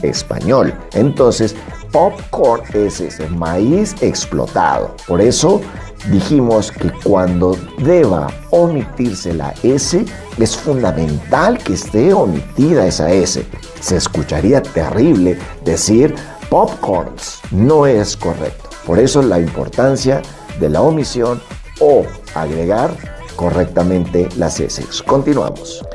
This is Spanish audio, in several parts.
en español. Entonces, popcorn es ese maíz explotado. Por eso dijimos que cuando deba omitirse la S, es fundamental que esté omitida esa S. Se escucharía terrible decir popcorns. No es correcto. Por eso la importancia de la omisión o agregar correctamente las S. Continuamos.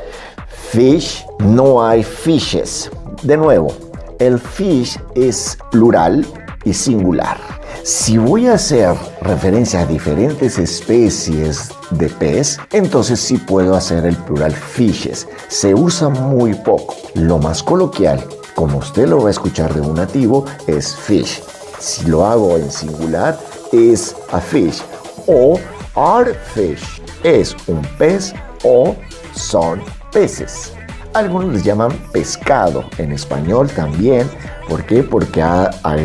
Fish, no hay fishes. De nuevo, el fish es plural y singular. Si voy a hacer referencia a diferentes especies de pez, entonces sí puedo hacer el plural fishes. Se usa muy poco. Lo más coloquial, como usted lo va a escuchar de un nativo, es fish. Si lo hago en singular, es a fish o are fish. Es un pez o son peces. Algunos les llaman pescado en español también. ¿Por qué? Porque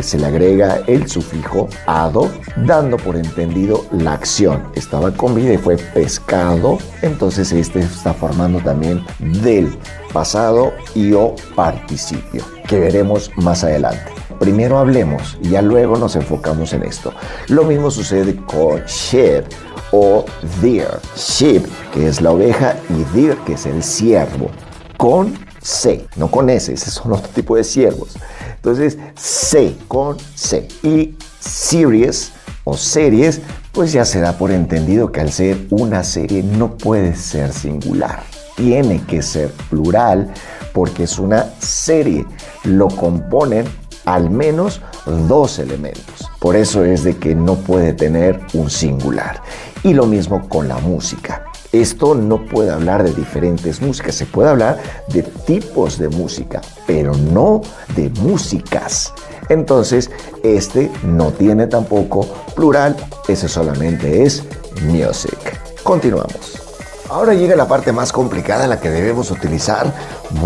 se le agrega el sufijo ado, dando por entendido la acción. Estaba con vida y fue pescado, entonces este está formando también del pasado y o participio, que veremos más adelante. Primero hablemos y ya luego nos enfocamos en esto. Lo mismo sucede con sheep o deer. Sheep, que es la oveja, y deer, que es el ciervo. Con C, no con S, ese son otro tipo de ciervos. Entonces, C con C. Y series o series, pues ya se da por entendido que al ser una serie no puede ser singular. Tiene que ser plural porque es una serie. Lo componen al menos dos elementos. Por eso es de que no puede tener un singular. Y lo mismo con la música. Esto no puede hablar de diferentes músicas, se puede hablar de tipos de música, pero no de músicas. Entonces, este no tiene tampoco plural, ese solamente es music. Continuamos. Ahora llega la parte más complicada, en la que debemos utilizar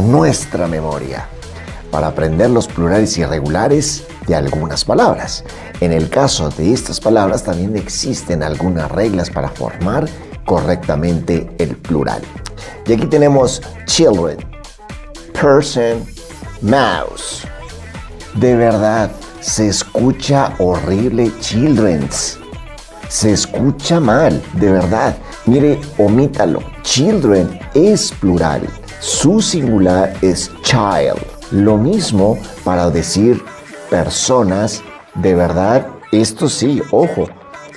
nuestra memoria para aprender los plurales irregulares de algunas palabras. En el caso de estas palabras también existen algunas reglas para formar correctamente el plural. Y aquí tenemos children, person, mouse. De verdad, se escucha horrible children's. Se escucha mal, de verdad. Mire, omítalo. Children es plural. Su singular es child. Lo mismo para decir personas. De verdad, esto sí, ojo.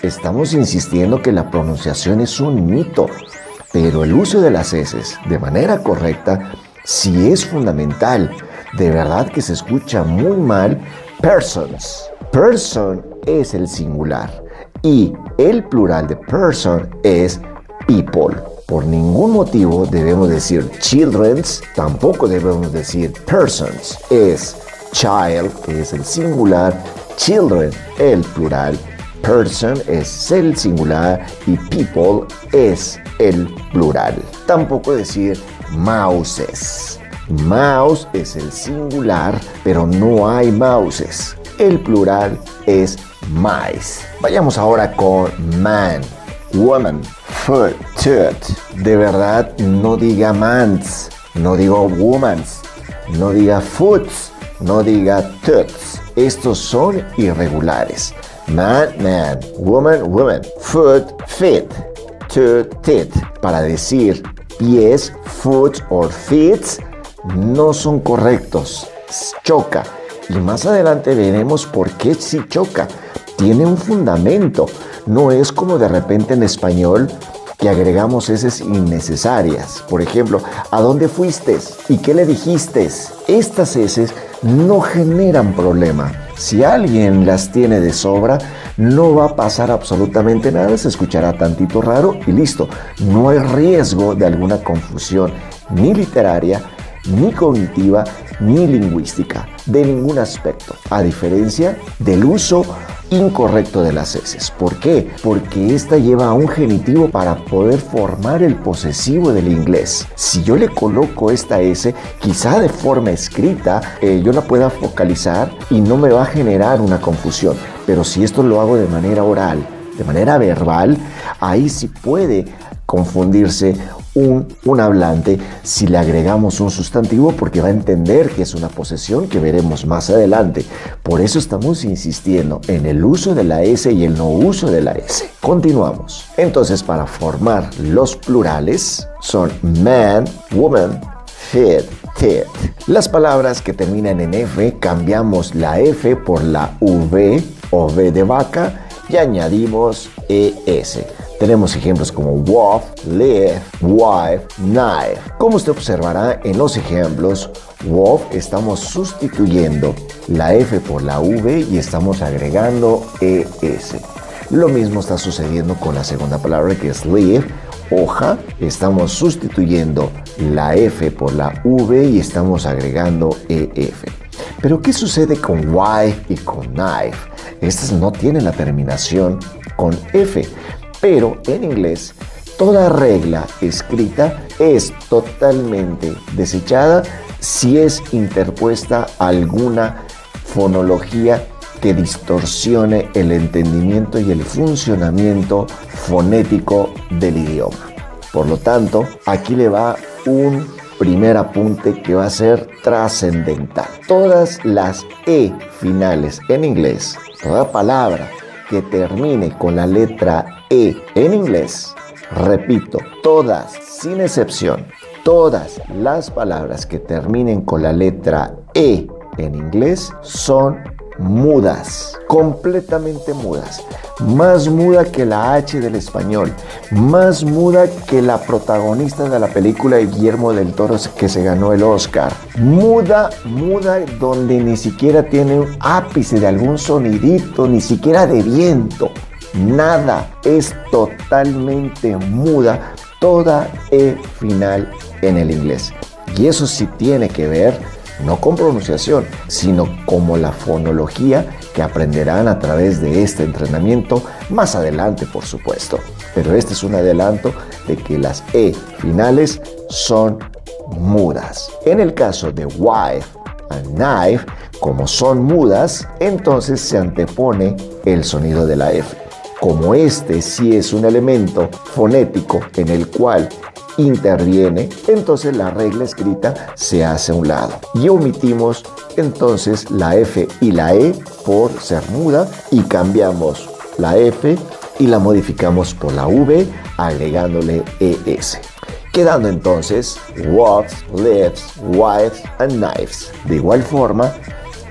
Estamos insistiendo que la pronunciación es un mito, pero el uso de las S de manera correcta sí es fundamental. De verdad que se escucha muy mal persons. Person es el singular y el plural de person es people. Por ningún motivo debemos decir children's, tampoco debemos decir persons. Es child, que es el singular, children, el plural, person es el singular y people es el plural. Tampoco decir mouses. Mouse es el singular, pero no hay mouses. El plural es mice. Vayamos ahora con man, woman, foot, tooth. De verdad, no diga mans, no digo womans, no diga foots, no diga tooths. Estos son irregulares. Man, man, woman, woman, foot, feet, tooth, teeth. Para decir pies, foot or feet, no son correctos. Choca. Y más adelante veremos por qué sí choca. Tiene un fundamento. No es como de repente en español que agregamos eses innecesarias. Por ejemplo, ¿a dónde fuiste? ¿Y qué le dijiste? Estas eses no generan problema. Si alguien las tiene de sobra, no va a pasar absolutamente nada, se escuchará tantito raro y listo. No hay riesgo de alguna confusión, ni literaria, ni cognitiva, ni lingüística, de ningún aspecto, a diferencia del uso incorrecto de las S. ¿Por qué? Porque esta lleva a un genitivo para poder formar el posesivo del inglés. Si yo le coloco esta S, quizá de forma escrita, yo la pueda focalizar y no me va a generar una confusión. Pero si esto lo hago de manera oral, de manera verbal, ahí sí puede confundirse un hablante si le agregamos un sustantivo, porque va a entender que es una posesión que veremos más adelante. Por eso estamos insistiendo en el uso de la S y el no uso de la S. Continuamos. Entonces, para formar los plurales son man, woman, feed, teeth. Las palabras que terminan en F, cambiamos la F por la V o V de vaca y añadimos ES. Tenemos ejemplos como wolf, live, wife, knife. Como usted observará en los ejemplos, wolf estamos sustituyendo la F por la V y estamos agregando ES. Lo mismo está sucediendo con la segunda palabra, que es live, hoja. Estamos sustituyendo la F por la V y estamos agregando EF. Pero ¿qué sucede con wife y con knife? Estas no tienen la terminación con F, pero en inglés toda regla escrita es totalmente desechada si es interpuesta alguna fonología que distorsione el entendimiento y el funcionamiento fonético del idioma. Por lo tanto, aquí le va un primer apunte que va a ser trascendental. Todas las E finales en inglés, toda palabra que termine con la letra E en inglés, repito, todas, sin excepción, todas las palabras que terminen con la letra E en inglés son mudas, completamente mudas, más muda que la H del español, más muda que la protagonista de la película de Guillermo del Toro que se ganó el Oscar, muda, donde ni siquiera tiene un ápice de algún sonidito, ni siquiera de viento, nada, es totalmente muda toda E final en el inglés. Y eso sí tiene que ver no con pronunciación, sino como la fonología que aprenderán a través de este entrenamiento más adelante, por supuesto. Pero este es un adelanto de que las E finales son mudas. En el caso de wife and knife, como son mudas, entonces se antepone el sonido de la F. Como este sí es un elemento fonético en el cual interviene, entonces la regla escrita se hace a un lado y omitimos entonces la F y la E por ser muda y cambiamos la F y la modificamos por la V agregándole ES, quedando entonces wolves, lives, wives and knives. De igual forma,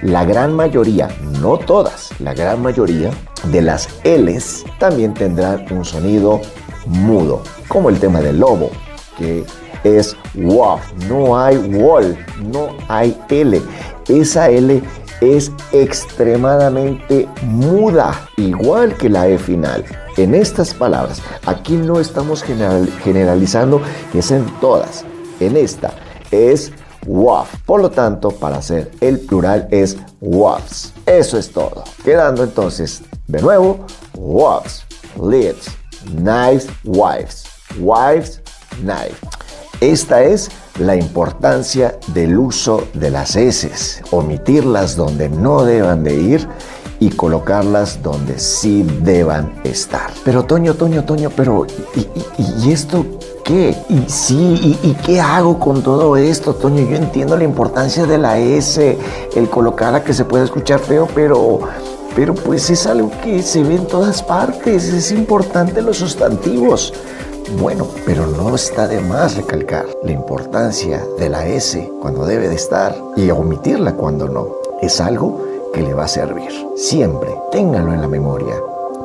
la gran mayoría, no todas, la gran mayoría de las L's también tendrán un sonido mudo, como el tema del lobo, que es wolf, no hay wolf, no hay L. Esa L es extremadamente muda, igual que la E final. En estas palabras, aquí no estamos generalizando que es en todas. En esta es wolf. Por lo tanto, para hacer el plural es wolves. Eso es todo. Quedando entonces, de nuevo, wolves, lives, knives, wives, wives, knife. Esta es la importancia del uso de las S, omitirlas donde no deban de ir y colocarlas donde sí deban estar. Pero Toño, pero ¿y esto qué? ¿Y qué hago con todo esto, Toño? Yo entiendo la importancia de la S, el colocarla que se puede escuchar feo, pero pues es algo que se ve en todas partes, es importante los sustantivos. Bueno, pero no está de más recalcar la importancia de la S cuando debe de estar y omitirla cuando no. Es algo que le va a servir. Siempre ténganlo en la memoria,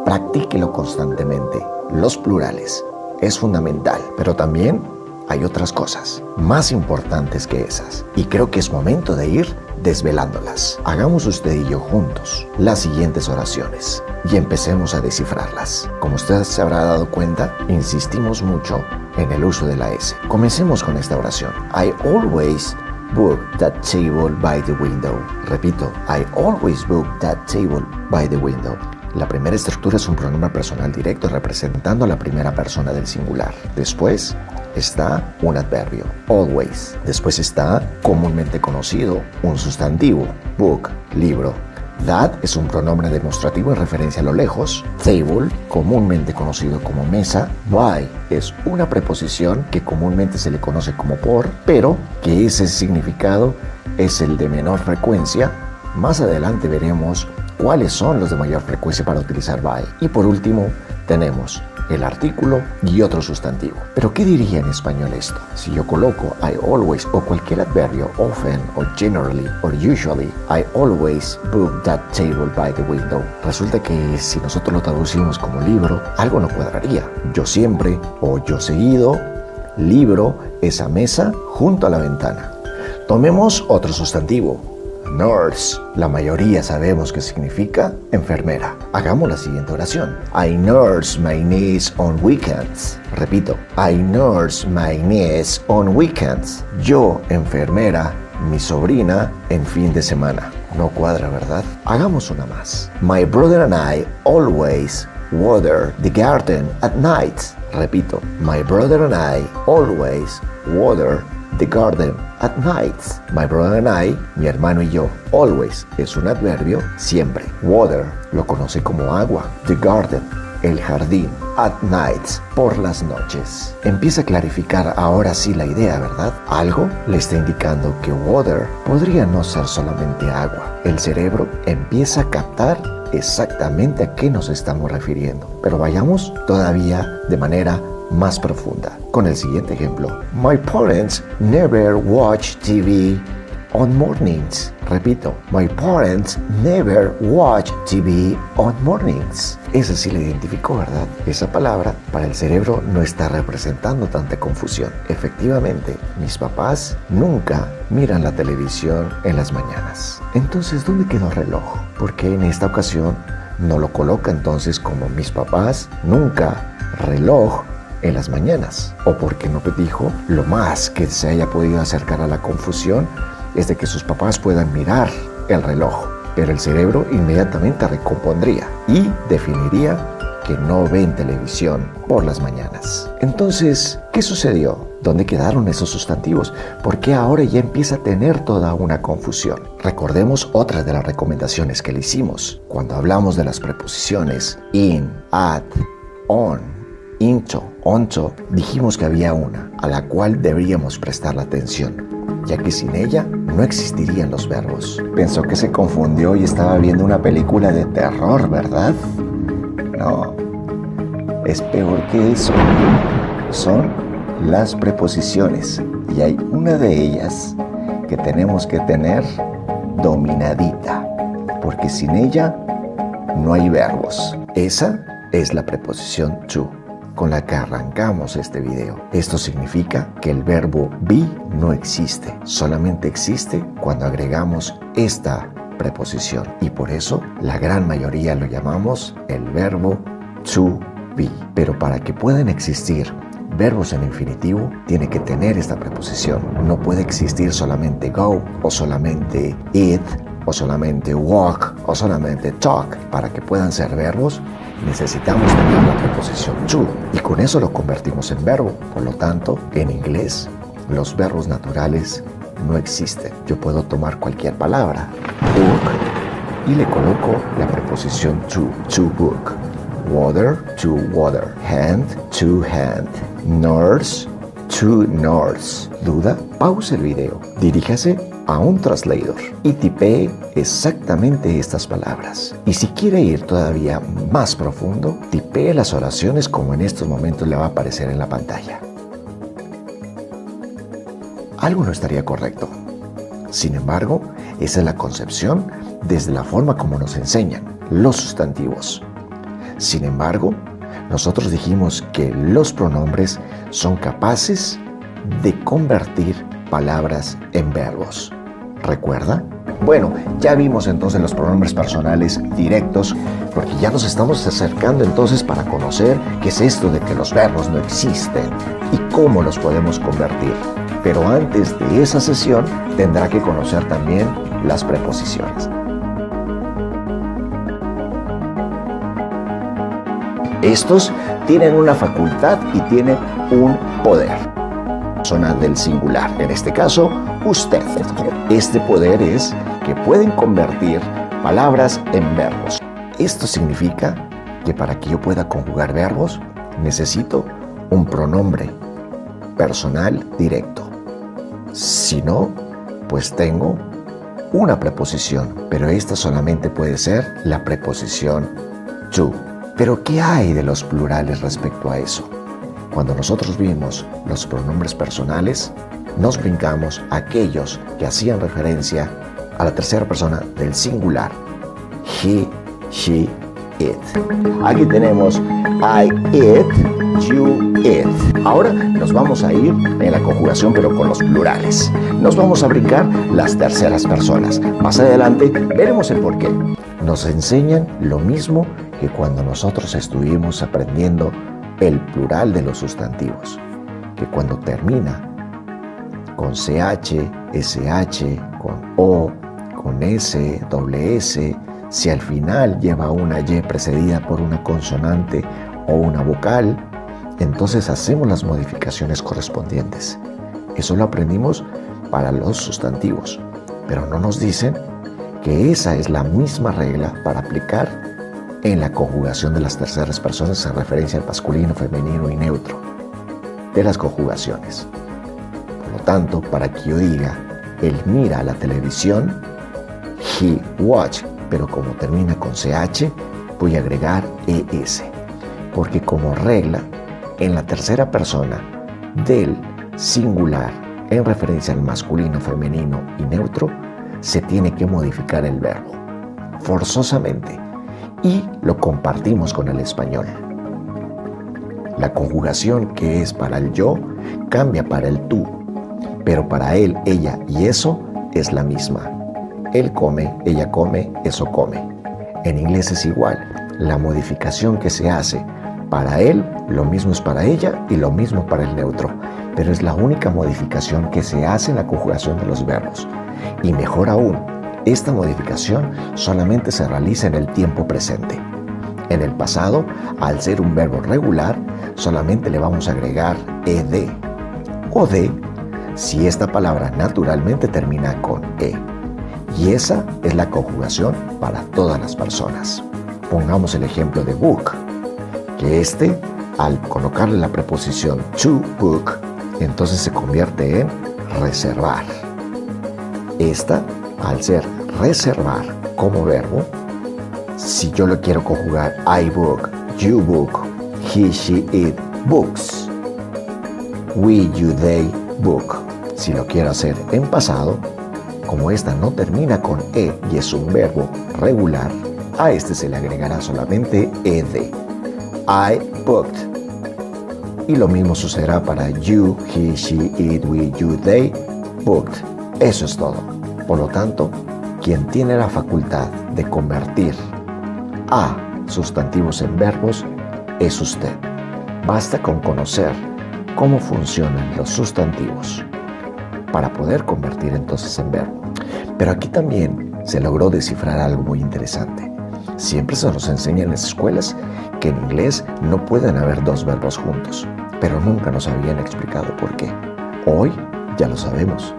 practíquelo constantemente. Los plurales es fundamental, pero también hay otras cosas más importantes que esas. Y creo que es momento de ir desvelándolas. Hagamos usted y yo juntos las siguientes oraciones y empecemos a descifrarlas. Como usted se habrá dado cuenta, insistimos mucho en el uso de la S. Comencemos con esta oración. I always book that table by the window. Repito, I always book that table by the window. La primera estructura es un pronombre personal directo representando a la primera persona del singular. Después está un adverbio, always. Después está, comúnmente conocido, un sustantivo, book, libro. That es un pronombre demostrativo en referencia a lo lejos. Table, comúnmente conocido como mesa. By es una preposición que comúnmente se le conoce como por, pero que ese significado es el de menor frecuencia. Más adelante veremos cuáles son los de mayor frecuencia para utilizar by. Y por último, tenemos el artículo y otro sustantivo. ¿Pero qué diría en español esto? Si yo coloco I always o cualquier adverbio, often o generally o usually, I always book that table by the window. Resulta que si nosotros lo traducimos como libro, algo no cuadraría. Yo siempre o yo seguido libro esa mesa junto a la ventana. Tomemos otro sustantivo. Nurse, la mayoría sabemos que significa enfermera. Hagamos la siguiente oración. I nurse my niece on weekends. Repito, I nurse my niece on weekends. Yo, enfermera, mi sobrina en fin de semana. No cuadra, ¿verdad? Hagamos una más. My brother and I always water the garden at night. Repito, my brother and I always water the garden at night. My brother and I, mi hermano y yo. Always es un adverbio, siempre. Water lo conoce como agua. The garden, el jardín. At night, por las noches. Empieza a clarificar ahora sí la idea, ¿verdad? Algo le está indicando que water podría no ser solamente agua. El cerebro empieza a captar exactamente a qué nos estamos refiriendo. Pero vayamos todavía de manera más profunda con el siguiente ejemplo. My parents never watch TV on mornings. Repito, my parents never watch TV on mornings. Ese sí le identificó, ¿verdad? Esa palabra para el cerebro no está representando tanta confusión. Efectivamente, mis papás nunca miran la televisión en las mañanas. Entonces, ¿dónde quedó el reloj? Porque en esta ocasión no lo coloca entonces como mis papás nunca reloj en las mañanas, o porque no dijo lo más que se haya podido acercar a la confusión es de que sus papás puedan mirar el reloj, pero el cerebro inmediatamente recompondría y definiría que no ven televisión por las mañanas. Entonces, ¿qué sucedió? ¿Dónde quedaron esos sustantivos? ¿Por qué ahora ya empieza a tener toda una confusión? Recordemos otras de las recomendaciones que le hicimos cuando hablamos de las preposiciones in, at, on, into, onto. Dijimos que había una a la cual deberíamos prestar la atención, ya que sin ella no existirían los verbos. Pensó que se confundió y estaba viendo una película de terror, ¿verdad? No, es peor que eso. Son las preposiciones y hay una de ellas que tenemos que tener dominadita, porque sin ella no hay verbos. Esa es la preposición to, con la que arrancamos este video. Esto significa que el verbo be no existe, solamente existe cuando agregamos esta preposición, y por eso la gran mayoría lo llamamos el verbo to be. Pero para que puedan existir verbos en infinitivo, tiene que tener esta preposición. No puede existir solamente go, o solamente eat, o solamente walk, o solamente talk. Para que puedan ser verbos, necesitamos tener la preposición to, y con eso lo convertimos en verbo. Por lo tanto, en inglés, los verbos naturales no existen. Yo puedo tomar cualquier palabra, book, y le coloco la preposición to book. Water, to water. Hand, to hand. Nurse, to nurse. ¿Duda? Pause el video, diríjase a un translator y tipee exactamente estas palabras. Y si quiere ir todavía más profundo, tipee las oraciones como en estos momentos le va a aparecer en la pantalla. Algo no estaría correcto. Sin embargo, esa es la concepción desde la forma como nos enseñan los sustantivos. Sin embargo, nosotros dijimos que los pronombres son capaces de convertir palabras en verbos. ¿Recuerda? Bueno, ya vimos entonces los pronombres personales directos, porque ya nos estamos acercando entonces para conocer qué es esto de que los verbos no existen y cómo los podemos convertir. Pero antes de esa sesión tendrá que conocer también las preposiciones. Estos tienen una facultad y tienen un poder. Persona del singular, en este caso, usted. Este poder es que pueden convertir palabras en verbos. Esto significa que para que yo pueda conjugar verbos, necesito un pronombre personal directo. Si no, pues tengo una preposición, pero esta solamente puede ser la preposición to. Pero ¿qué hay de los plurales respecto a eso? Cuando nosotros vimos los pronombres personales, nos brincamos a aquellos que hacían referencia a la tercera persona del singular. He, she, it. Aquí tenemos I, it, you, it. Ahora nos vamos a ir en la conjugación, pero con los plurales. Nos vamos a brincar las terceras personas. Más adelante veremos el porqué. Nos enseñan lo mismo que cuando nosotros estuvimos aprendiendo el plural de los sustantivos, que cuando termina con CH, SH, con O, con S, doble S, si al final lleva una Y precedida por una consonante o una vocal, entonces hacemos las modificaciones correspondientes. Eso lo aprendimos para los sustantivos, pero no nos dicen que esa es la misma regla para aplicar en la conjugación de las terceras personas en referencia al masculino, femenino y neutro de las conjugaciones. Por lo tanto, para que yo diga, él mira la televisión, he watch, pero como termina con CH, voy a agregar ES, porque como regla, en la tercera persona del singular en referencia al masculino, femenino y neutro, se tiene que modificar el verbo, forzosamente, y lo compartimos con el español. La conjugación que es para el yo cambia para el tú, pero para él, ella y eso es la misma. Él come, ella come, eso come. En inglés es igual. La modificación que se hace para él, lo mismo es para ella y lo mismo para el neutro, pero es la única modificación que se hace en la conjugación de los verbos. Y mejor aún, esta modificación solamente se realiza en el tiempo presente. En el pasado, al ser un verbo regular, solamente le vamos a agregar ed o de si esta palabra naturalmente termina con e. Y esa es la conjugación para todas las personas. Pongamos el ejemplo de book, que al colocarle la preposición to book, entonces se convierte en reservar. Esta, al ser reservar como verbo, si yo lo quiero conjugar I book, you book, he, she, it books, we, you, they book. Si lo quiero hacer en pasado, como esta no termina con e y es un verbo regular, a este se le agregará solamente ed. I booked. Y lo mismo sucederá para you, he, she, it, we, you, they booked. Eso es todo. Por lo tanto, quien tiene la facultad de convertir a sustantivos en verbos es usted. Basta con conocer cómo funcionan los sustantivos para poder convertir entonces en verbo. Pero aquí también se logró descifrar algo muy interesante. Siempre se nos enseña en las escuelas que en inglés no pueden haber dos verbos juntos, pero nunca nos habían explicado por qué. Hoy ya lo sabemos.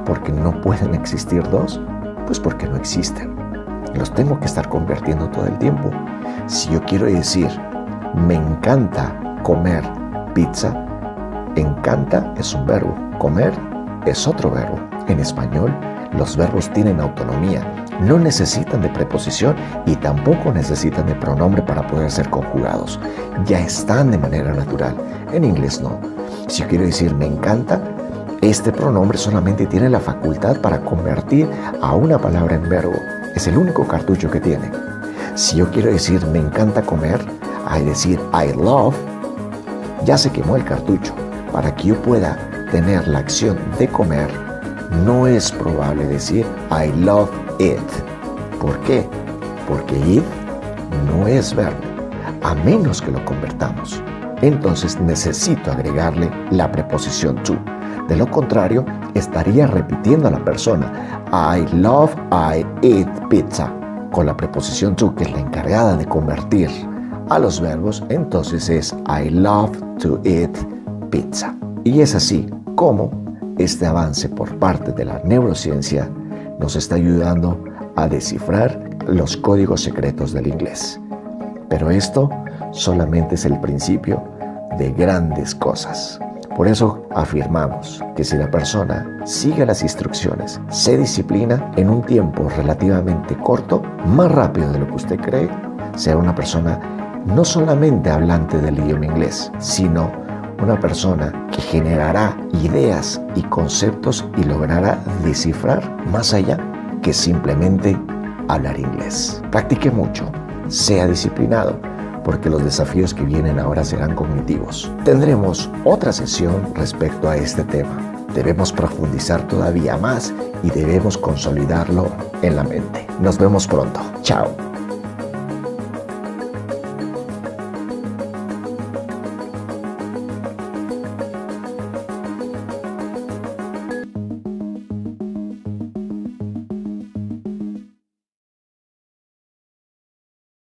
¿Por qué no pueden existir dos? Pues porque no existen. Los tengo que estar convirtiendo todo el tiempo. Si yo quiero decir, me encanta comer pizza, encanta es un verbo, comer es otro verbo. En español, los verbos tienen autonomía, no necesitan de preposición y tampoco necesitan de pronombre para poder ser conjugados. Ya están de manera natural. En inglés no. Si yo quiero decir me encanta, este pronombre solamente tiene la facultad para convertir a una palabra en verbo. Es el único cartucho que tiene. Si yo quiero decir me encanta comer, al decir I love, ya se quemó el cartucho. Para que yo pueda tener la acción de comer, no es probable decir I love it. ¿Por qué? Porque it no es verbo, a menos que lo convertamos. Entonces necesito agregarle la preposición to. De lo contrario, estaría repitiendo a la persona I love, I eat pizza. Con la preposición to, que es la encargada de convertir a los verbos, entonces es I love to eat pizza. Y es así como este avance por parte de la neurociencia nos está ayudando a descifrar los códigos secretos del inglés. Pero esto solamente es el principio de grandes cosas. Por eso afirmamos que si la persona sigue las instrucciones, se disciplina en un tiempo relativamente corto, más rápido de lo que usted cree, será una persona no solamente hablante del idioma inglés, sino una persona que generará ideas y conceptos y logrará descifrar más allá que simplemente hablar inglés. Practique mucho, sea disciplinado, porque los desafíos que vienen ahora serán cognitivos. Tendremos otra sesión respecto a este tema. Debemos profundizar todavía más y debemos consolidarlo en la mente. Nos vemos pronto. Chao.